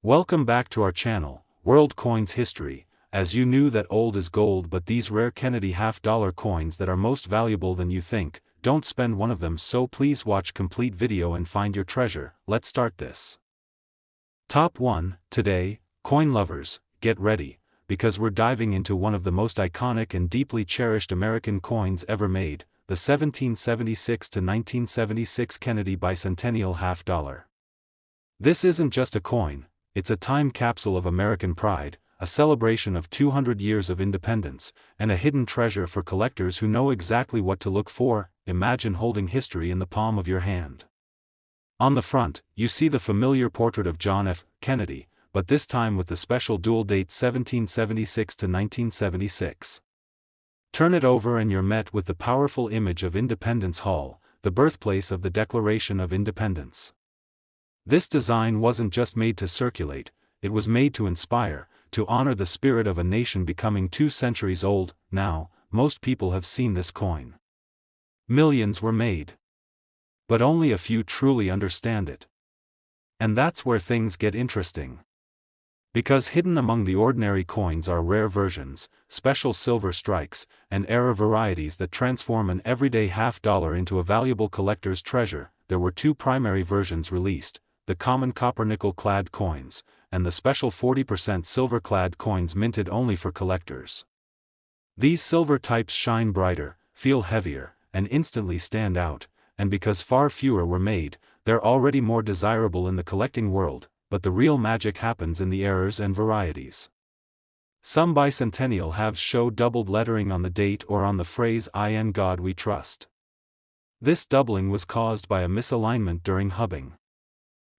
Welcome back to our channel, World Coins History. As you knew that old is gold, but these rare Kennedy half-dollar coins that are most valuable than you think, don't spend one of them, so please watch complete video and find your treasure. Let's start this. Top 1. Today, coin lovers, get ready, because we're diving into one of the most iconic and deeply cherished American coins ever made, the 1776 to 1976 Kennedy Bicentennial half-dollar. This isn't just a coin, it's a time capsule of American pride, a celebration of 200 years of independence, and a hidden treasure for collectors who know exactly what to look for. Imagine holding history in the palm of your hand. On the front, you see the familiar portrait of John F. Kennedy, but this time with the special dual date 1776 to 1976. Turn it over and you're met with the powerful image of Independence Hall, the birthplace of the Declaration of Independence. This design wasn't just made to circulate, it was made to inspire, to honor the spirit of a nation becoming 2 centuries old. Now, most people have seen this coin. Millions were made. But only a few truly understand it. And that's where things get interesting. Because hidden among the ordinary coins are rare versions, special silver strikes, and era varieties that transform an everyday half-dollar into a valuable collector's treasure. There were 2 primary versions released: the common copper-nickel-clad coins, and the special 40% silver-clad coins minted only for collectors. These silver types shine brighter, feel heavier, and instantly stand out, and because far fewer were made, they're already more desirable in the collecting world, but the real magic happens in the eras and varieties. Some bicentennial halves show doubled lettering on the date or on the phrase "In God We Trust." This doubling was caused by a misalignment during hubbing.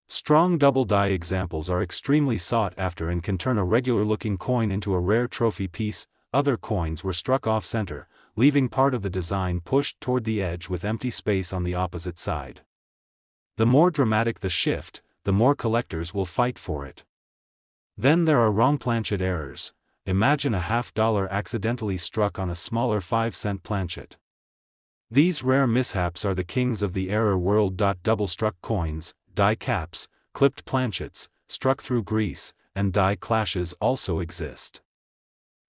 Strong double die examples are extremely sought after and can turn a regular-looking coin into a rare trophy piece. Other coins were struck off-center, leaving part of the design pushed toward the edge with empty space on the opposite side. The more dramatic the shift, the more collectors will fight for it. Then there are wrong planchet errors. Imagine a half-dollar accidentally struck on a smaller 5-cent planchet. These rare mishaps are the kings of the error world. Double-struck coins, die caps, clipped planchets, struck through grease, and die clashes also exist.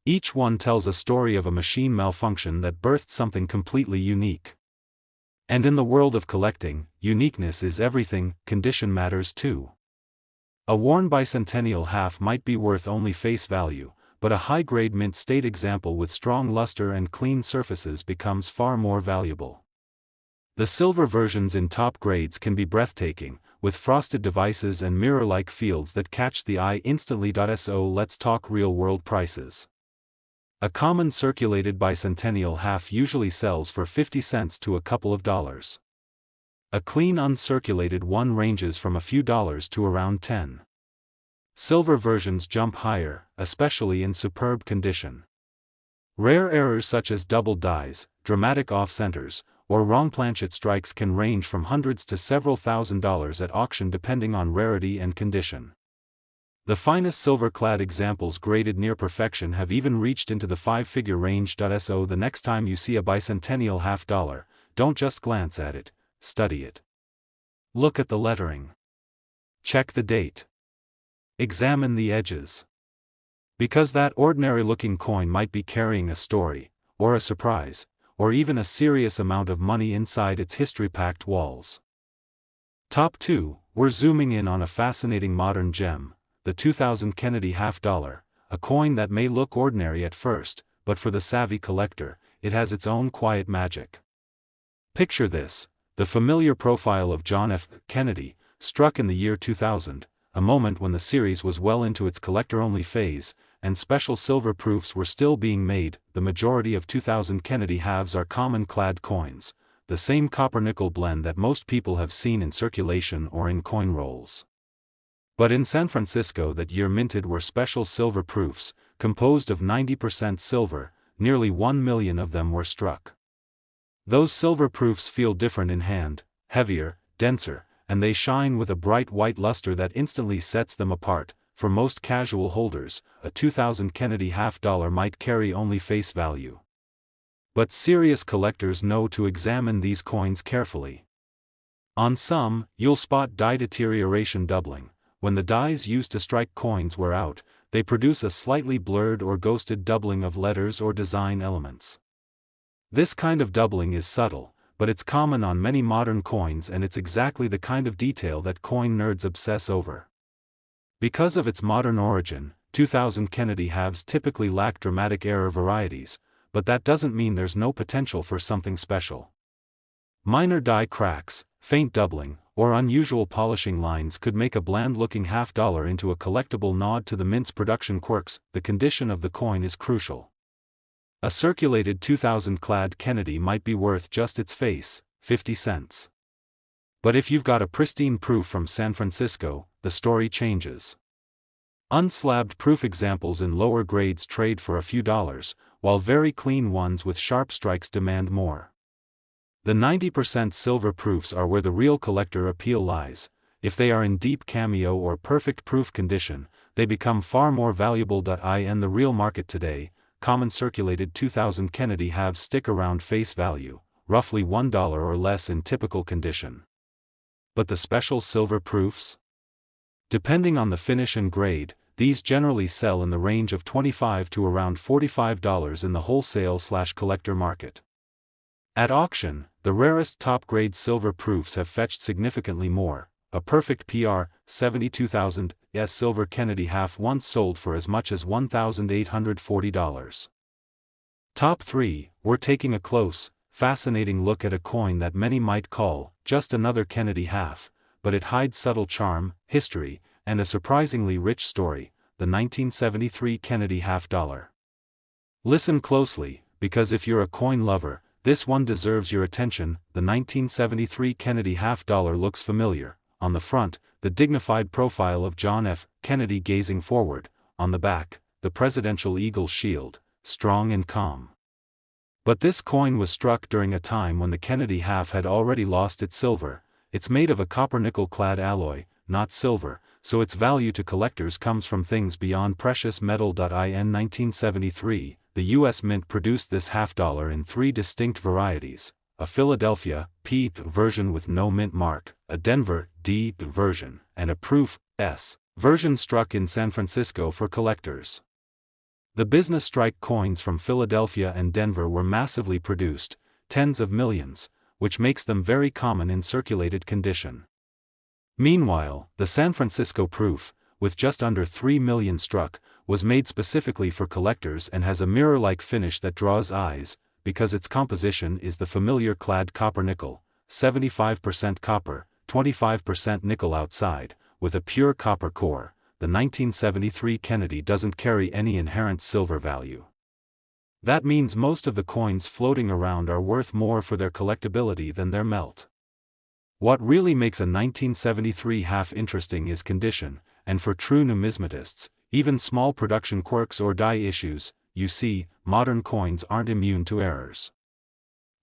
Each one tells a story of a machine malfunction that birthed something completely unique. And in the world of collecting, uniqueness is everything. Condition matters too. A worn bicentennial half might be worth only face value, but a high-grade mint state example with strong luster and clean surfaces becomes far more valuable. The silver versions in top grades can be breathtaking, with frosted devices and mirror-like fields that catch the eye instantly. So let's talk real-world prices. A common circulated bicentennial half usually sells for 50 cents to a couple of dollars. A clean uncirculated one ranges from a few dollars to around 10. Silver versions jump higher, especially in superb condition. Rare errors such as double dies, dramatic off-centers, or wrong planchet strikes can range from hundreds to several $1,000s at auction depending on rarity and condition. The finest silver-clad examples graded near perfection have even reached into the 5-figure range. So the next time you see a bicentennial half-dollar, don't just glance at it, study it. Look at the lettering. Check the date. Examine the edges. Because that ordinary-looking coin might be carrying a story, or a surprise, or even a serious amount of money inside its history-packed walls. Top 2, we're zooming in on a fascinating modern gem, the 2000 Kennedy half-dollar, a coin that may look ordinary at first, but for the savvy collector, it has its own quiet magic. Picture this: the familiar profile of John F. Kennedy, struck in the year 2000, a moment when the series was well into its collector-only phase, and special silver proofs were still being made. The majority of 2000 Kennedy halves are common clad coins, the same copper-nickel blend that most people have seen in circulation or in coin rolls. But in San Francisco that year minted were special silver proofs, composed of 90% silver. Nearly 1 million of them were struck. Those silver proofs feel different in hand, heavier, denser, and they shine with a bright white luster that instantly sets them apart. For most casual holders, a 2000 Kennedy half-dollar might carry only face value. But serious collectors know to examine these coins carefully. On some, you'll spot die deterioration doubling, when the dyes used to strike coins wear out, they produce a slightly blurred or ghosted doubling of letters or design elements. This kind of doubling is subtle, but it's common on many modern coins, and it's exactly the kind of detail that coin nerds obsess over. Because of its modern origin, 2000 Kennedy halves typically lack dramatic error varieties, but that doesn't mean there's no potential for something special. Minor die cracks, faint doubling, or unusual polishing lines could make a bland-looking $half into a collectible nod to the mint's production quirks. The condition of the coin is crucial. A circulated 2000 clad Kennedy might be worth just its face, 50 cents. But if you've got a pristine proof from San Francisco, the story changes. Unslabbed proof examples in lower grades trade for a few dollars, while very clean ones with sharp strikes demand more. The 90% silver proofs are where the real collector appeal lies. If they are in deep cameo or perfect proof condition, they become far more valuable. In the real market today, common circulated 2000 Kennedy halves stick around face value, roughly $1 or less in typical condition. But the special silver proofs? Depending on the finish and grade, these generally sell in the range of $25 to around $45 in the wholesale/collector market. At auction, the rarest top-grade silver proofs have fetched significantly more. A perfect PR 72,000 silver Kennedy half once sold for as much as $1,840. Top 3, we're taking a close, fascinating look at a coin that many might call just another Kennedy half, but it hides subtle charm, history, and a surprisingly rich story, the 1973 Kennedy half dollar. Listen closely, because if you're a coin lover, this one deserves your attention. The 1973 Kennedy half dollar looks familiar. On the front, the dignified profile of John F. Kennedy gazing forward; on the back, the presidential eagle shield, strong and calm. But this coin was struck during a time when the Kennedy half had already lost its silver. It's made of a copper-nickel clad alloy, not silver, so its value to collectors comes from things beyond precious metal. In 1973, the U.S. Mint produced this half dollar in 3 distinct varieties: a Philadelphia P version with no mint mark, a Denver D version, and a Proof S version struck in San Francisco for collectors. The business strike coins from Philadelphia and Denver were massively produced, tens of millions, which makes them very common in circulated condition. Meanwhile, the San Francisco Proof, with just under 3 million struck, was made specifically for collectors and has a mirror-like finish that draws eyes, because its composition is the familiar clad copper-nickel, 75% copper, 25% nickel outside, with a pure copper core. The 1973 Kennedy doesn't carry any inherent silver value. That means most of the coins floating around are worth more for their collectability than their melt. What really makes a 1973 half interesting is condition, and for true numismatists, even small production quirks or die issues. You see, modern coins aren't immune to errors.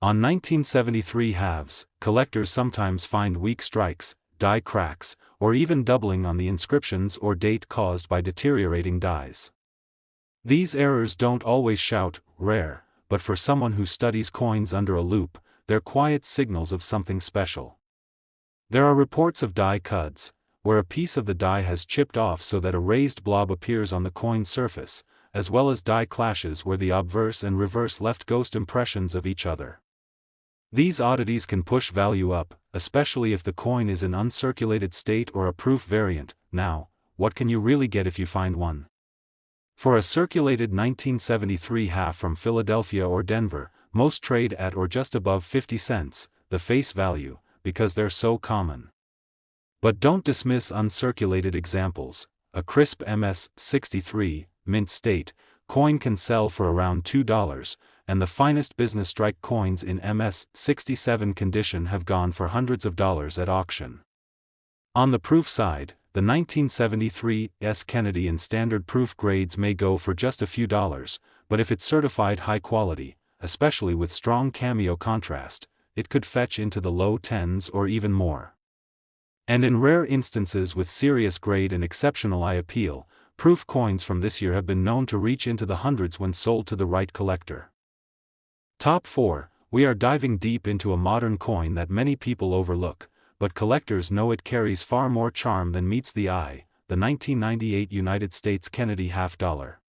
On 1973 halves, collectors sometimes find weak strikes, die cracks, or even doubling on the inscriptions or date caused by deteriorating dies. These errors don't always shout rare, but for someone who studies coins under a loupe, they're quiet signals of something special. There are reports of die cuts, where a piece of the die has chipped off so that a raised blob appears on the coin surface, as well as die clashes where the obverse and reverse left ghost impressions of each other. These oddities can push value up, especially if the coin is in uncirculated state or a proof variant. Now, what can you really get if you find one? For a circulated 1973 half from Philadelphia or Denver, most trade at or just above 50 cents, the face value, because they're so common. But don't dismiss uncirculated examples. A crisp MS-63, mint state, coin can sell for around $2, and the finest business strike coins in MS-67 condition have gone for hundreds of dollars at auction. On the proof side, the 1973 S Kennedy in standard proof grades may go for just a few dollars, but if it's certified high quality, especially with strong cameo contrast, it could fetch into the low tens or even more. And in rare instances with serious grade and exceptional eye appeal, proof coins from this year have been known to reach into the hundreds when sold to the right collector. Top 4, we are diving deep into a modern coin that many people overlook, but collectors know it carries far more charm than meets the eye, the 1998 United States Kennedy half-dollar.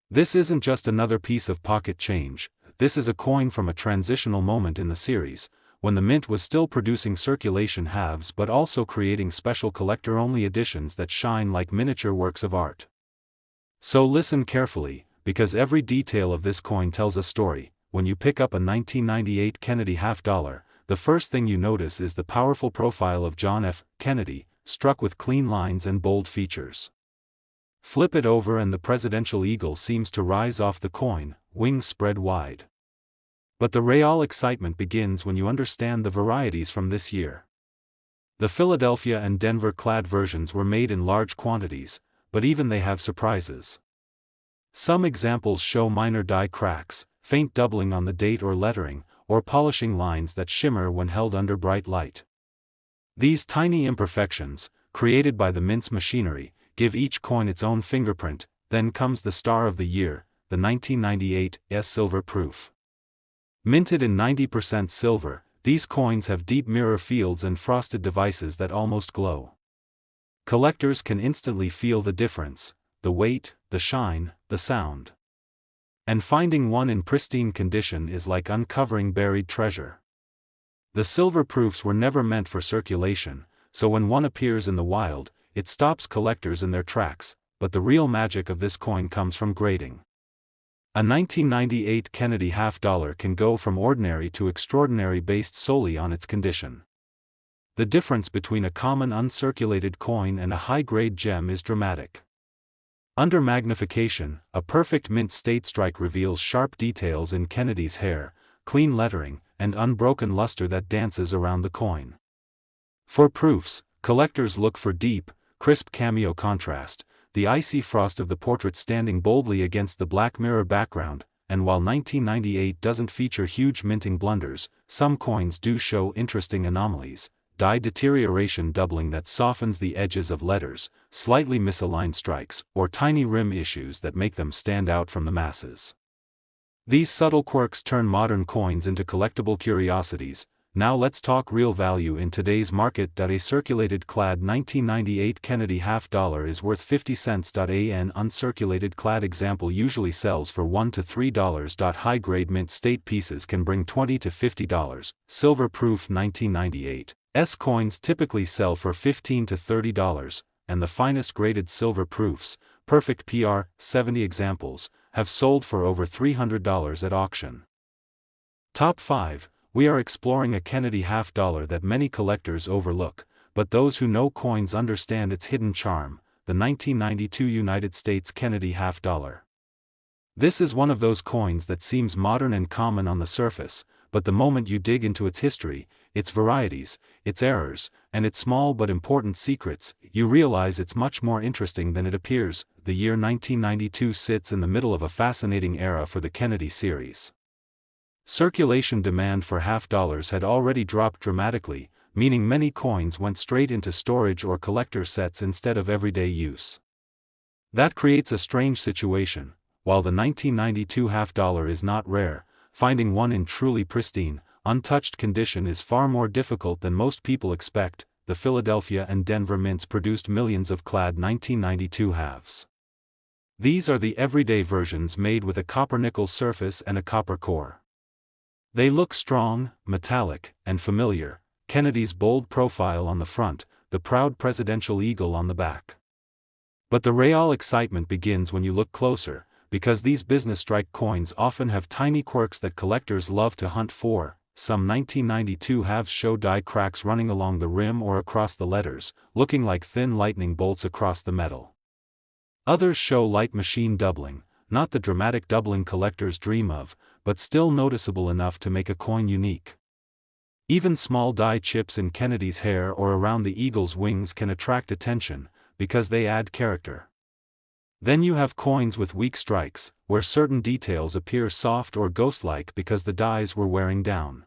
This isn't just another piece of pocket change, this is a coin from a transitional moment in the series, when the mint was still producing circulation halves but also creating special collector-only editions that shine like miniature works of art. So listen carefully, because every detail of this coin tells a story. When you pick up a 1998 Kennedy half-dollar, the first thing you notice is the powerful profile of John F. Kennedy, struck with clean lines and bold features. Flip it over and the presidential eagle seems to rise off the coin, wings spread wide. But the real excitement begins when you understand the varieties from this year. The Philadelphia and Denver clad versions were made in large quantities, but even they have surprises. Some examples show minor die cracks, faint doubling on the date or lettering, or polishing lines that shimmer when held under bright light. These tiny imperfections, created by the mint's machinery, give each coin its own fingerprint. Then comes the star of the year, the 1998 silver proof. Minted in 90% silver, these coins have deep mirror fields and frosted devices that almost glow. Collectors can instantly feel the difference, the weight, the shine, the sound. And finding one in pristine condition is like uncovering buried treasure. The silver proofs were never meant for circulation, so when one appears in the wild, it stops collectors in their tracks, but the real magic of this coin comes from grading. A 1998 Kennedy half-dollar can go from ordinary to extraordinary based solely on its condition. The difference between a common uncirculated coin and a high-grade gem is dramatic. Under magnification, a perfect mint state strike reveals sharp details in Kennedy's hair, clean lettering, and unbroken luster that dances around the coin. For proofs, collectors look for deep, crisp cameo contrast, the icy frost of the portrait standing boldly against the black mirror background, and while 1998 doesn't feature huge minting blunders, some coins do show interesting anomalies, die deterioration doubling that softens the edges of letters, slightly misaligned strikes, or tiny rim issues that make them stand out from the masses. These subtle quirks turn modern coins into collectible curiosities. Now let's talk real value in today's market. A circulated clad 1998 Kennedy half-dollar is worth 50 cents. An uncirculated clad example usually sells for $1 to $3. High-grade mint state pieces can bring $20 to $50. Silver proof 1998 coins typically sell for $15 to $30, and the finest graded silver proofs, perfect PR 70 examples, have sold for over $300 at auction. Top 5. We are exploring a Kennedy half-dollar that many collectors overlook, but those who know coins understand its hidden charm, the 1992 United States Kennedy half-dollar. This is one of those coins that seems modern and common on the surface, but the moment you dig into its history, its varieties, its errors, and its small but important secrets, you realize it's much more interesting than it appears. The year 1992 sits in the middle of a fascinating era for the Kennedy series. Circulation demand for half-dollars had already dropped dramatically, meaning many coins went straight into storage or collector sets instead of everyday use. That creates a strange situation. While the 1992 half-dollar is not rare, finding one in truly pristine, untouched condition is far more difficult than most people expect. The Philadelphia and Denver mints produced millions of clad 1992 halves. These are the everyday versions made with a copper-nickel surface and a copper core. They look strong, metallic, and familiar, Kennedy's bold profile on the front, the proud presidential eagle on the back. But the real excitement begins when you look closer, because these business strike coins often have tiny quirks that collectors love to hunt for. Some 1992 halves show die cracks running along the rim or across the letters, looking like thin lightning bolts across the metal. Others show light machine doubling, not the dramatic doubling collectors dream of, but still noticeable enough to make a coin unique. Even small die chips in Kennedy's hair or around the eagle's wings can attract attention, because they add character. Then you have coins with weak strikes, where certain details appear soft or ghost-like because the dies were wearing down.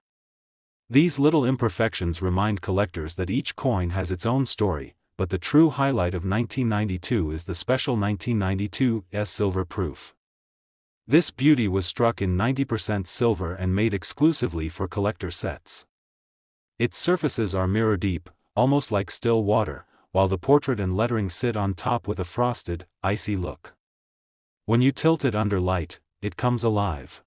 These little imperfections remind collectors that each coin has its own story, but the true highlight of 1992 is the special 1992 silver proof. This beauty was struck in 90% silver and made exclusively for collector sets. Its surfaces are mirror-deep, almost like still water, while the portrait and lettering sit on top with a frosted, icy look. When you tilt it under light, it comes alive.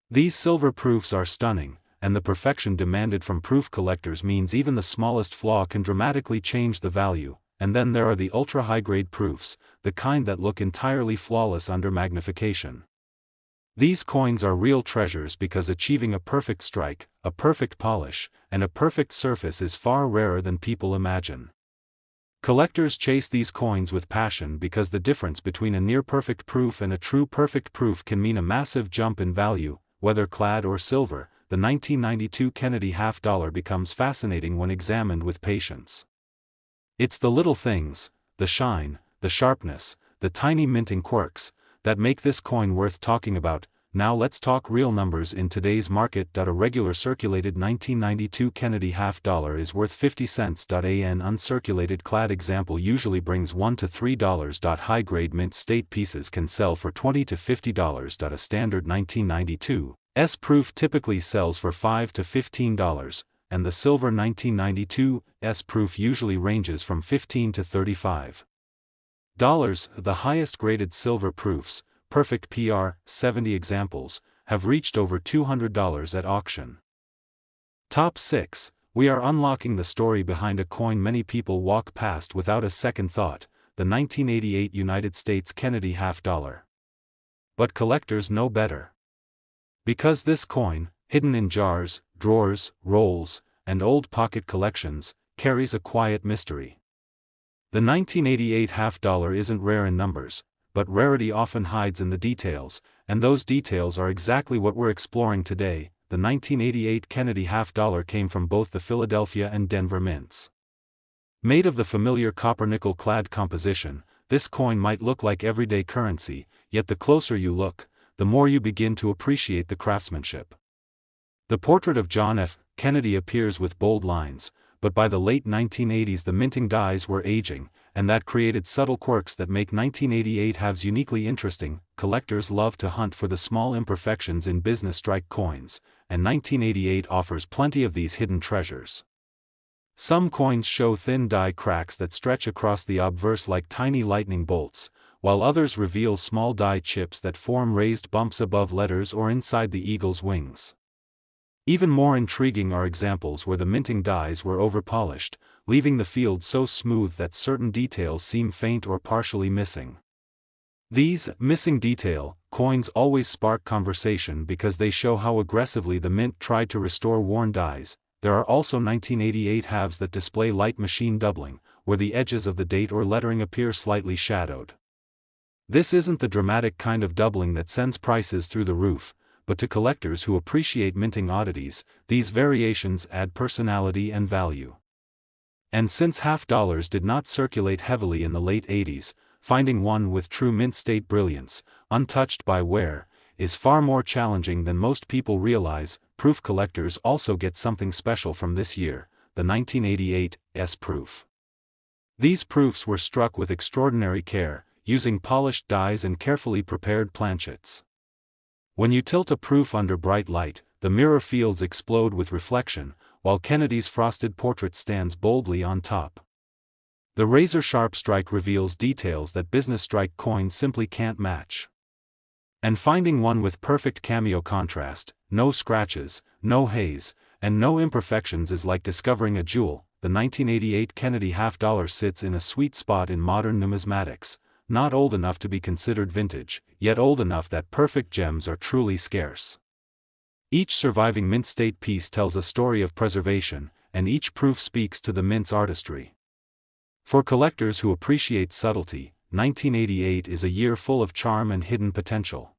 These silver proofs are stunning, and the perfection demanded from proof collectors means even the smallest flaw can dramatically change the value. And then there are the ultra-high-grade proofs, the kind that look entirely flawless under magnification. These coins are real treasures because achieving a perfect strike, a perfect polish, and a perfect surface is far rarer than people imagine. Collectors chase these coins with passion because the difference between a near-perfect proof and a true perfect proof can mean a massive jump in value, whether clad or silver. The 1992 Kennedy half-dollar becomes fascinating when examined with patience. It's the little things, the shine, the sharpness, the tiny minting quirks, that make this coin worth talking about. Now let's talk real numbers in today's market. A regular circulated 1992 Kennedy half-dollar is worth 50 cents. An uncirculated clad example usually brings $1 to $3. High-grade mint state pieces can sell for $20 to $50. A standard 1992 S proof typically sells for $5 to $15, and the silver 1992 S proof usually ranges from $15 to $35. The highest graded silver proofs, perfect PR, 70 examples, have reached over $200 at auction. Top 6. We are unlocking the story behind a coin many people walk past without a second thought, the 1988 United States Kennedy half-dollar. But collectors know better. Because this coin, hidden in jars, drawers, rolls, and old pocket collections, carries a quiet mystery. The 1988 half-dollar isn't rare in numbers, but rarity often hides in the details, and those details are exactly what we're exploring today. The 1988 Kennedy half-dollar came from both the Philadelphia and Denver mints. Made of the familiar copper-nickel clad composition, this coin might look like everyday currency, yet the closer you look, the more you begin to appreciate the craftsmanship. The portrait of John F. Kennedy appears with bold lines, but by the late 1980s the minting dies were aging, and that created subtle quirks that make 1988 halves uniquely interesting. Collectors love to hunt for the small imperfections in business strike coins, and 1988 offers plenty of these hidden treasures. Some coins show thin die cracks that stretch across the obverse like tiny lightning bolts, while others reveal small die chips that form raised bumps above letters or inside the eagle's wings. Even more intriguing are examples where the minting dies were overpolished, leaving the field so smooth that certain details seem faint or partially missing. These missing detail coins always spark conversation because they show how aggressively the mint tried to restore worn dies. There are also 1988 halves that display light machine doubling, where the edges of the date or lettering appear slightly shadowed. This isn't the dramatic kind of doubling that sends prices through the roof, but to collectors who appreciate minting oddities, these variations add personality and value. And since half-dollars did not circulate heavily in the late 80s, finding one with true mint state brilliance, untouched by wear, is far more challenging than most people realize. Proof collectors also get something special from this year, the 1988 S proof. These proofs were struck with extraordinary care, using polished dies and carefully prepared planchets. When you tilt a proof under bright light, the mirror fields explode with reflection, while Kennedy's frosted portrait stands boldly on top. The razor-sharp strike reveals details that business strike coins simply can't match. And finding one with perfect cameo contrast, no scratches, no haze, and no imperfections is like discovering a jewel. The 1988 Kennedy half-dollar sits in a sweet spot in modern numismatics, not old enough to be considered vintage, yet old enough that perfect gems are truly scarce. Each surviving mint state piece tells a story of preservation, and each proof speaks to the mint's artistry. For collectors who appreciate subtlety, 1988 is a year full of charm and hidden potential.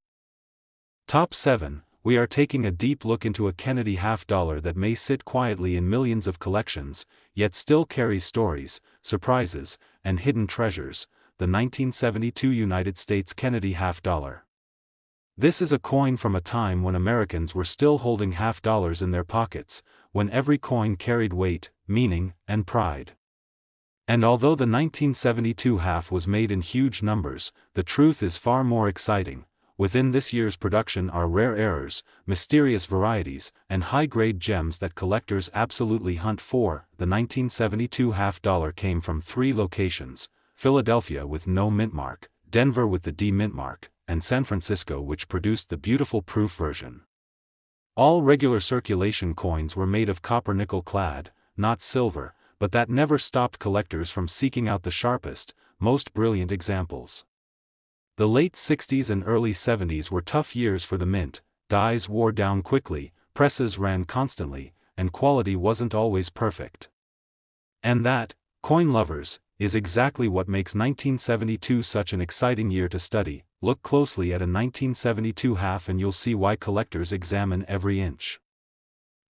Top 7. We are taking a deep look into a Kennedy half-dollar that may sit quietly in millions of collections, yet still carries stories, surprises, and hidden treasures. The 1972 United States Kennedy half-dollar. This is a coin from a time when Americans were still holding half-dollars in their pockets, when every coin carried weight, meaning, and pride. And although the 1972 half was made in huge numbers, the truth is far more exciting. Within this year's production are rare errors, mysterious varieties, and high-grade gems that collectors absolutely hunt for. The 1972 half-dollar came from 3 locations: Philadelphia with no mint mark, Denver with the D mint mark, and San Francisco, which produced the beautiful proof version. All regular circulation coins were made of copper nickel clad, not silver, but that never stopped collectors from seeking out the sharpest, most brilliant examples. The late 60s and early 70s were tough years for the mint. Dies wore down quickly, presses ran constantly, and quality wasn't always perfect. And that, coin lovers, is exactly what makes 1972 such an exciting year to study. Look closely at a 1972 half and you'll see why collectors examine every inch.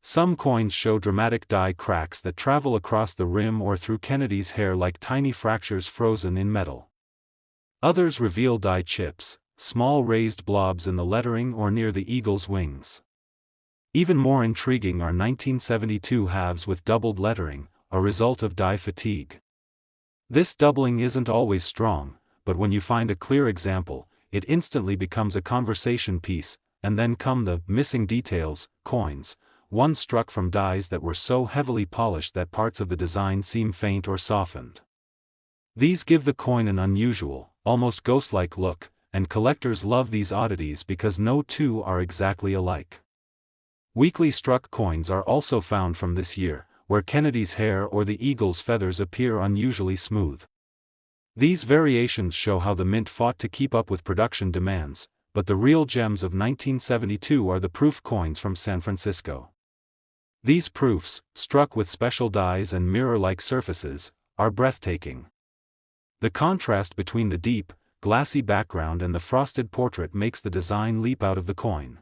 Some coins show dramatic die cracks that travel across the rim or through Kennedy's hair like tiny fractures frozen in metal. Others reveal die chips, small raised blobs in the lettering or near the eagle's wings. Even more intriguing are 1972 halves with doubled lettering, a result of die fatigue. This doubling isn't always strong, but when you find a clear example, it instantly becomes a conversation piece. And then come the missing details, coins, one struck from dies that were so heavily polished that parts of the design seem faint or softened. These give the coin an unusual, almost ghost-like look, and collectors love these oddities because no two are exactly alike. Weakly struck coins are also found from this year, where Kennedy's hair or the eagle's feathers appear unusually smooth. These variations show how the mint fought to keep up with production demands, but the real gems of 1972 are the proof coins from San Francisco. These proofs, struck with special dies and mirror-like surfaces, are breathtaking. The contrast between the deep, glassy background and the frosted portrait makes the design leap out of the coin.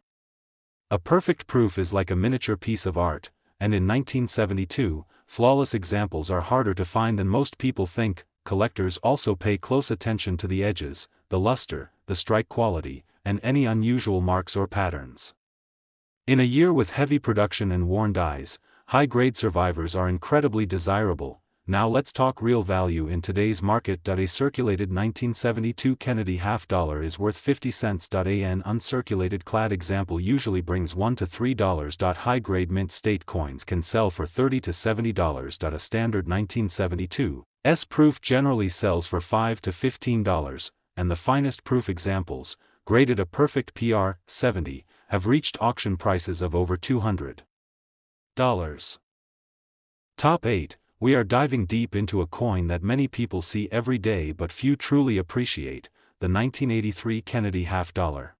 A perfect proof is like a miniature piece of art, and in 1972, flawless examples are harder to find than most people think. Collectors also pay close attention to the edges, the luster, the strike quality, and any unusual marks or patterns. In a year with heavy production and worn dies, high-grade survivors are incredibly desirable. Now let's talk real value in today's market. A circulated 1972 Kennedy half-dollar is worth 50 cents. An uncirculated clad example usually brings $1 to $3. High-grade mint state coins can sell for $30 to $70. A standard 1972 proof generally sells for $5 to $15, and the finest proof examples, graded a perfect PR 70, have reached auction prices of over $200. Top 8. We are diving deep into a coin that many people see every day but few truly appreciate, the 1983 Kennedy half-dollar.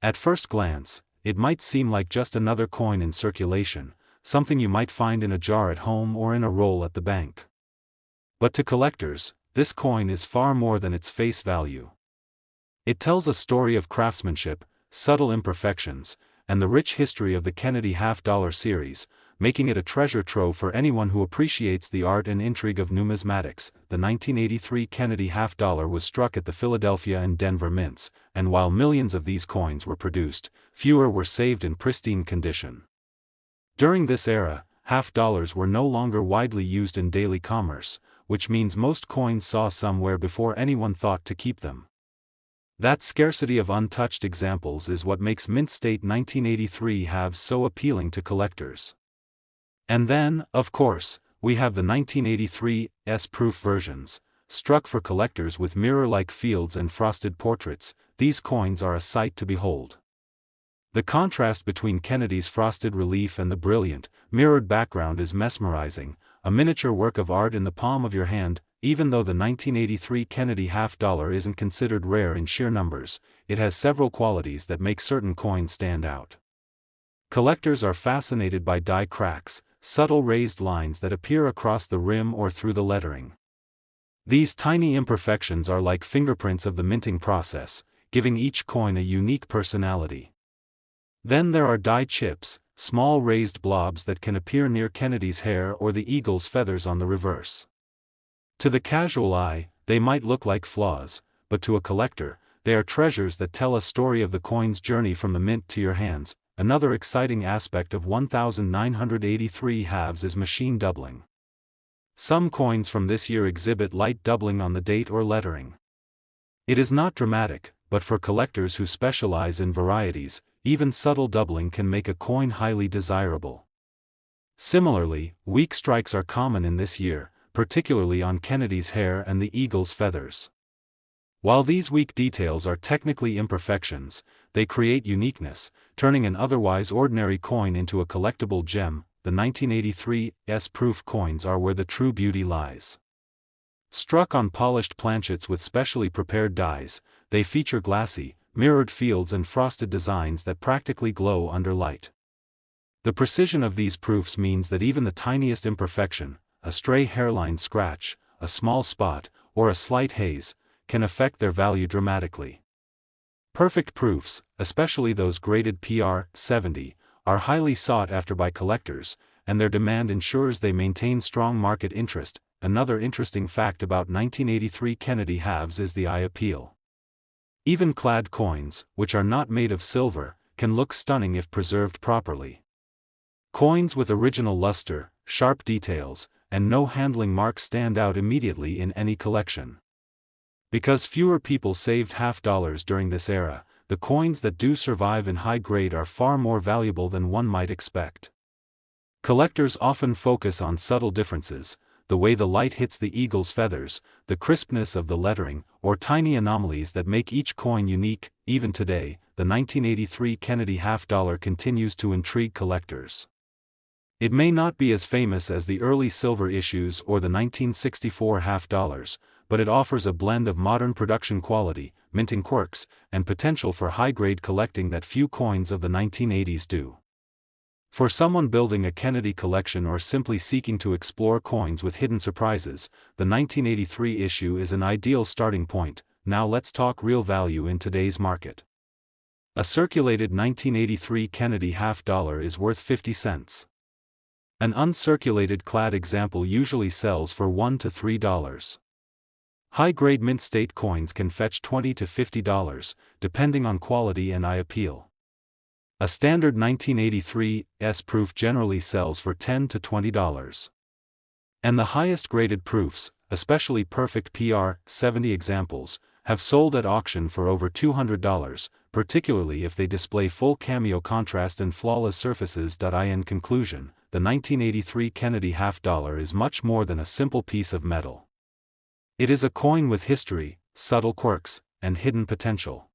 At first glance, it might seem like just another coin in circulation, something you might find in a jar at home or in a roll at the bank. But to collectors, this coin is far more than its face value. It tells a story of craftsmanship, subtle imperfections, and the rich history of the Kennedy half-dollar series, making it a treasure trove for anyone who appreciates the art and intrigue of numismatics. The 1983 Kennedy half-dollar was struck at the Philadelphia and Denver mints, and while millions of these coins were produced, fewer were saved in pristine condition. During this era, half-dollars were no longer widely used in daily commerce, which means most coins saw somewhere before anyone thought to keep them. That scarcity of untouched examples is what makes mint state 1983 halves so appealing to collectors. And then, of course, we have the 1983 proof versions, struck for collectors with mirror-like fields and frosted portraits. These coins are a sight to behold. The contrast between Kennedy's frosted relief and the brilliant, mirrored background is mesmerizing, a miniature work of art in the palm of your hand. Even though the 1983 Kennedy half-dollar isn't considered rare in sheer numbers, it has several qualities that make certain coins stand out. Collectors are fascinated by die cracks, subtle raised lines that appear across the rim or through the lettering. These tiny imperfections are like fingerprints of the minting process, giving each coin a unique personality. Then there are die chips, small raised blobs that can appear near Kennedy's hair or the eagle's feathers on the reverse. To the casual eye, they might look like flaws, but to a collector, they are treasures that tell a story of the coin's journey from the mint to your hands. Another exciting aspect of 1983 halves is machine doubling. Some coins from this year exhibit light doubling on the date or lettering. It is not dramatic, but for collectors who specialize in varieties, even subtle doubling can make a coin highly desirable. Similarly, weak strikes are common in this year, particularly on Kennedy's hair and the eagle's feathers. While these weak details are technically imperfections, they create uniqueness, turning an otherwise ordinary coin into a collectible gem. The 1983 S-proof coins are where the true beauty lies. Struck on polished planchets with specially prepared dies, they feature glassy, mirrored fields and frosted designs that practically glow under light. The precision of these proofs means that even the tiniest imperfection, a stray hairline scratch, a small spot, or a slight haze, can affect their value dramatically. Perfect proofs, especially those graded PR 70, are highly sought after by collectors, and their demand ensures they maintain strong market interest. Another interesting fact about 1983 Kennedy halves is the eye appeal. Even clad coins, which are not made of silver, can look stunning if preserved properly. Coins with original luster, sharp details, and no handling marks stand out immediately in any collection. Because fewer people saved half-dollars during this era, the coins that do survive in high grade are far more valuable than one might expect. Collectors often focus on subtle differences, the way the light hits the eagle's feathers, the crispness of the lettering, or tiny anomalies that make each coin unique. Even today, the 1983 Kennedy half-dollar continues to intrigue collectors. It may not be as famous as the early silver issues or the 1964 half-dollars, but it offers a blend of modern production quality, minting quirks, and potential for high-grade collecting that few coins of the 1980s do. For someone building a Kennedy collection or simply seeking to explore coins with hidden surprises, the 1983 issue is an ideal starting point. Now let's talk real value in today's market. A circulated 1983 Kennedy half-dollar is worth 50 cents. An uncirculated clad example usually sells for $1 to $3. High-grade mint state coins can fetch $20 to $50, depending on quality and eye appeal. A standard 1983 S-proof generally sells for $10 to $20. And the highest graded proofs, especially perfect PR 70 examples, have sold at auction for over $200, particularly if they display full cameo contrast and flawless surfaces. In conclusion, the 1983 Kennedy half-dollar is much more than a simple piece of metal. It is a coin with history, subtle quirks, and hidden potential.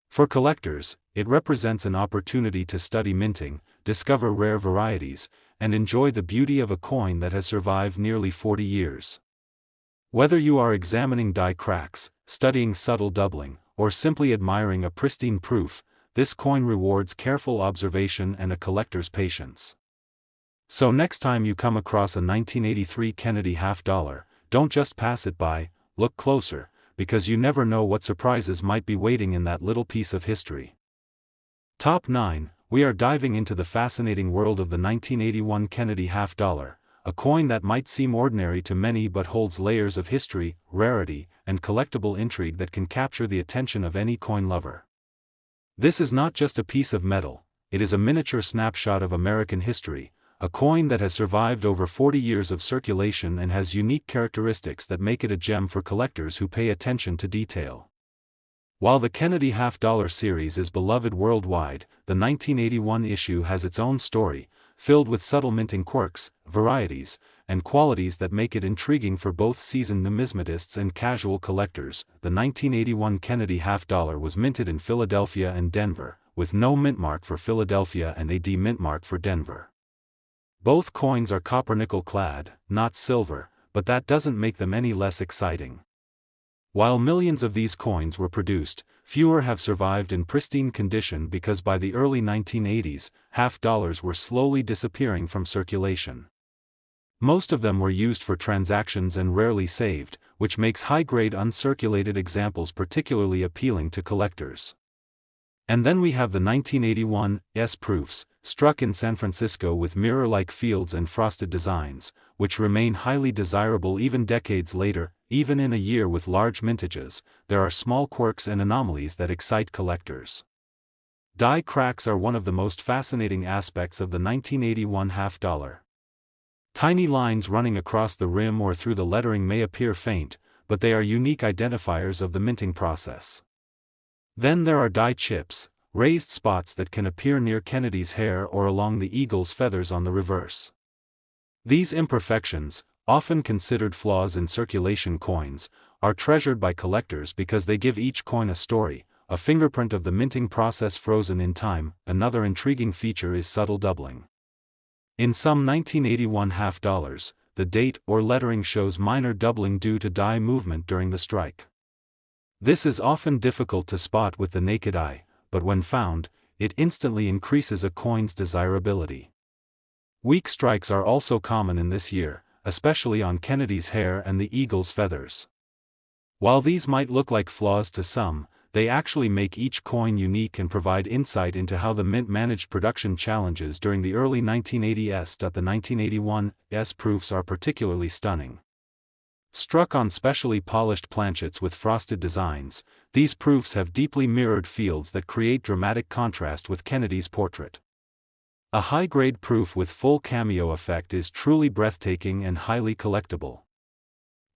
For collectors, it represents an opportunity to study minting, discover rare varieties, and enjoy the beauty of a coin that has survived nearly 40 years. Whether you are examining die cracks, studying subtle doubling, or simply admiring a pristine proof, this coin rewards careful observation and a collector's patience. So next time you come across a 1983 Kennedy half-dollar, don't just pass it by, look closer, because you never know what surprises might be waiting in that little piece of history. Top 9, we are diving into the fascinating world of the 1981 Kennedy half-dollar, a coin that might seem ordinary to many but holds layers of history, rarity, and collectible intrigue that can capture the attention of any coin lover. This is not just a piece of metal, it is a miniature snapshot of American history, a coin that has survived over 40 years of circulation and has unique characteristics that make it a gem for collectors who pay attention to detail. While the Kennedy half-dollar series is beloved worldwide, the 1981 issue has its own story, filled with subtle minting quirks, varieties, and qualities that make it intriguing for both seasoned numismatists and casual collectors. The 1981 Kennedy half-dollar was minted in Philadelphia and Denver, with no mint mark for Philadelphia and a D mint mark for Denver. Both coins are copper-nickel clad, not silver, but that doesn't make them any less exciting. While millions of these coins were produced, fewer have survived in pristine condition because by the early 1980s, half-dollars were slowly disappearing from circulation. Most of them were used for transactions and rarely saved, which makes high-grade uncirculated examples particularly appealing to collectors. And then we have the 1981 S-proofs, struck in San Francisco with mirror-like fields and frosted designs, which remain highly desirable even decades later. Even in a year with large mintages, there are small quirks and anomalies that excite collectors. Die cracks are one of the most fascinating aspects of the 1981 half-dollar. Tiny lines running across the rim or through the lettering may appear faint, but they are unique identifiers of the minting process. Then there are die chips, raised spots that can appear near Kennedy's hair or along the eagle's feathers on the reverse. These imperfections, often considered flaws in circulation coins, are treasured by collectors because they give each coin a story, a fingerprint of the minting process frozen in time. Another intriguing feature is subtle doubling. In some 1981 half dollars, the date or lettering shows minor doubling due to die movement during the strike. This is often difficult to spot with the naked eye, but when found, it instantly increases a coin's desirability. Weak strikes are also common in this year, especially on Kennedy's hair and the eagle's feathers. While these might look like flaws to some, they actually make each coin unique and provide insight into how the mint managed production challenges during the early 1980s. The 1981's proofs are particularly stunning. Struck on specially polished planchets with frosted designs, these proofs have deeply mirrored fields that create dramatic contrast with Kennedy's portrait. A high-grade proof with full cameo effect is truly breathtaking and highly collectible.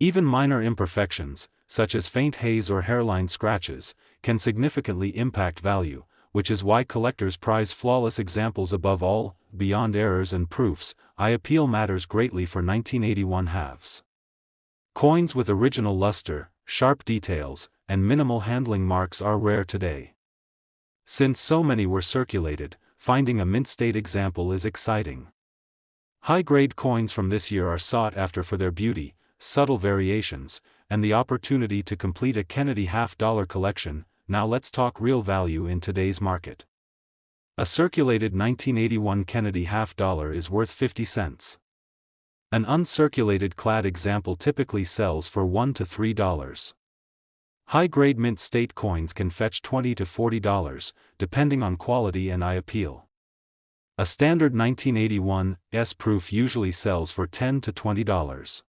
Even minor imperfections, such as faint haze or hairline scratches, can significantly impact value, which is why collectors prize flawless examples above all. Beyond errors and proofs, eye appeal matters greatly for 1981 halves. Coins with original luster, sharp details, and minimal handling marks are rare today. Since so many were circulated, finding a mint-state example is exciting. High-grade coins from this year are sought after for their beauty, subtle variations, and the opportunity to complete a Kennedy half-dollar collection. Now let's talk real value in today's market. A circulated 1981 Kennedy half-dollar is worth 50 cents. An uncirculated clad example typically sells for $1 to $3. High-grade mint-state coins can fetch $20 to $40, depending on quality and eye appeal. A standard 1981's proof usually sells for $10 to $20.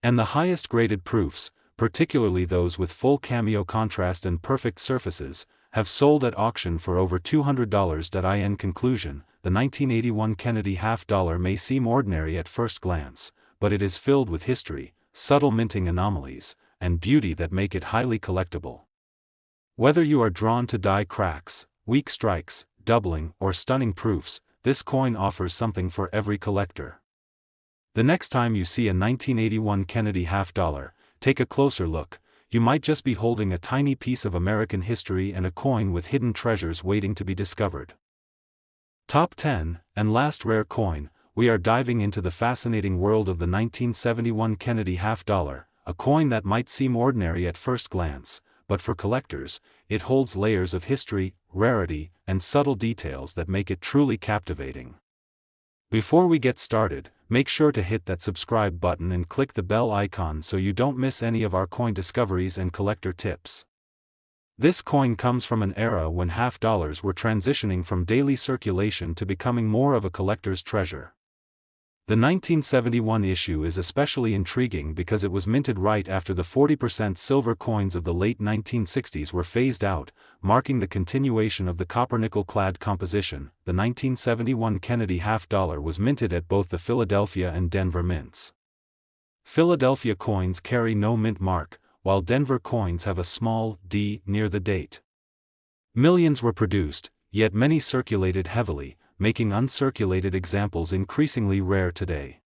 And the highest-graded proofs, particularly those with full cameo contrast and perfect surfaces, have sold at auction for over $200. In conclusion, the 1981 Kennedy half-dollar may seem ordinary at first glance, but it is filled with history, subtle minting anomalies, and beauty that make it highly collectible. Whether you are drawn to die cracks, weak strikes, doubling, or stunning proofs, this coin offers something for every collector. The next time you see a 1981 Kennedy half-dollar, take a closer look. You might just be holding a tiny piece of American history and a coin with hidden treasures waiting to be discovered. Top 10, and last rare coin, we are diving into the fascinating world of the 1971 Kennedy half-dollar, a coin that might seem ordinary at first glance, but for collectors, it holds layers of history, rarity, and subtle details that make it truly captivating. Before we get started, make sure to hit that subscribe button and click the bell icon so you don't miss any of our coin discoveries and collector tips. This coin comes from an era when half-dollars were transitioning from daily circulation to becoming more of a collector's treasure. The 1971 issue is especially intriguing because it was minted right after the 40% silver coins of the late 1960s were phased out, marking the continuation of the copper-nickel-clad composition. The 1971 Kennedy half-dollar was minted at both the Philadelphia and Denver mints. Philadelphia coins carry no mint mark, while Denver coins have a small D near the date. Millions were produced, yet many circulated heavily, making uncirculated examples increasingly rare today.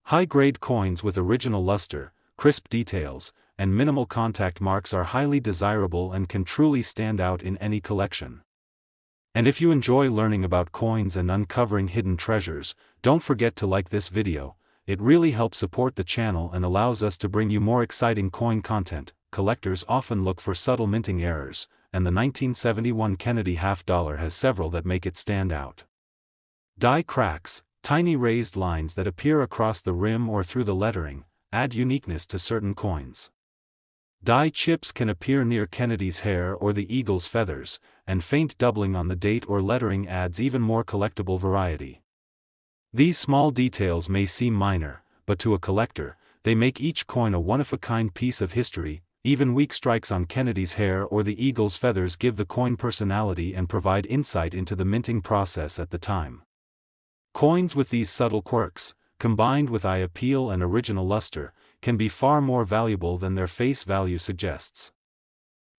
High-grade coins with original luster, crisp details, and minimal contact marks are highly desirable and can truly stand out in any collection. And if you enjoy learning about coins and uncovering hidden treasures, don't forget to like this video. It really helps support the channel and allows us to bring you more exciting coin content. Collectors often look for subtle minting errors, and the 1971 Kennedy half-dollar has several that make it stand out. Die cracks, tiny raised lines that appear across the rim or through the lettering, add uniqueness to certain coins. Die chips can appear near Kennedy's hair or the eagle's feathers, and faint doubling on the date or lettering adds even more collectible variety. These small details may seem minor, but to a collector, they make each coin a one-of-a-kind piece of history. Even weak strikes on Kennedy's hair or the eagle's feathers give the coin personality and provide insight into the minting process at the time. Coins with these subtle quirks, combined with eye appeal and original luster, can be far more valuable than their face value suggests.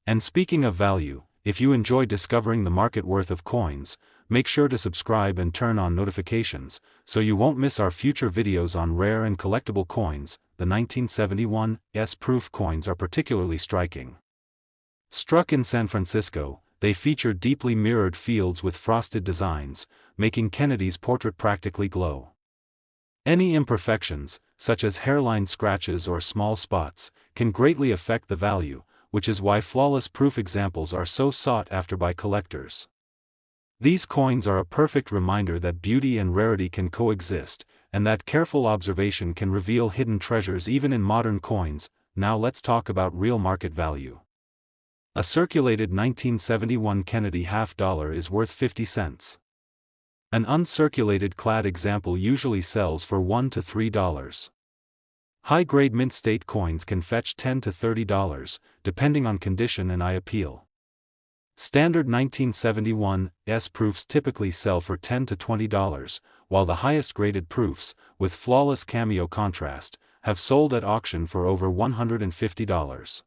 And speaking of value, if you enjoy discovering the market worth of coins, make sure to subscribe and turn on notifications, so you won't miss our future videos on rare and collectible coins. The 1971 S-proof coins are particularly striking. Struck in San Francisco, they feature deeply mirrored fields with frosted designs, making Kennedy's portrait practically glow. Any imperfections, such as hairline scratches or small spots, can greatly affect the value, which is why flawless proof examples are so sought after by collectors. These coins are a perfect reminder that beauty and rarity can coexist, and that careful observation can reveal hidden treasures even in modern coins. Now let's talk about real market value. A circulated 1971 Kennedy half-dollar is worth 50 cents. An uncirculated clad example usually sells for $1 to $3. High-grade mint state coins can fetch $10 to $30, depending on condition and eye appeal. Standard 1971 S-proofs typically sell for $10 to $20, while the highest-graded proofs, with flawless cameo contrast, have sold at auction for over $150.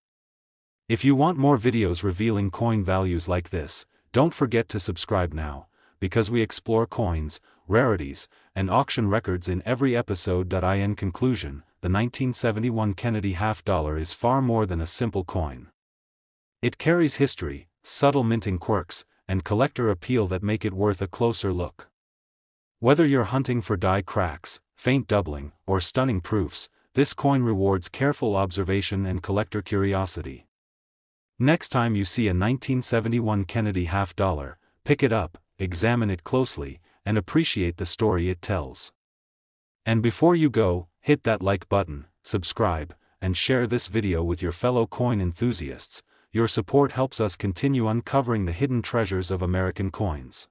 If you want more videos revealing coin values like this, don't forget to subscribe now, because we explore coins, rarities, and auction records in every episode. In conclusion, the 1971 Kennedy half-dollar is far more than a simple coin. It carries history, subtle minting quirks, and collector appeal that make it worth a closer look. Whether you're hunting for die cracks, faint doubling, or stunning proofs, this coin rewards careful observation and collector curiosity. Next time you see a 1971 Kennedy half-dollar, pick it up, examine it closely, and appreciate the story it tells. And before you go, hit that like button, subscribe, and share this video with your fellow coin enthusiasts. Your support helps us continue uncovering the hidden treasures of American coins.